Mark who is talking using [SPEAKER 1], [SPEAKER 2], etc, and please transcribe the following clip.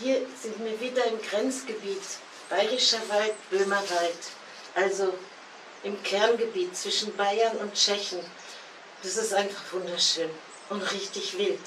[SPEAKER 1] hier sind wir wieder im Grenzgebiet, Bayerischer Wald, Böhmerwald, also im Kerngebiet zwischen Bayern und Tschechien. Das ist einfach wunderschön und richtig wild.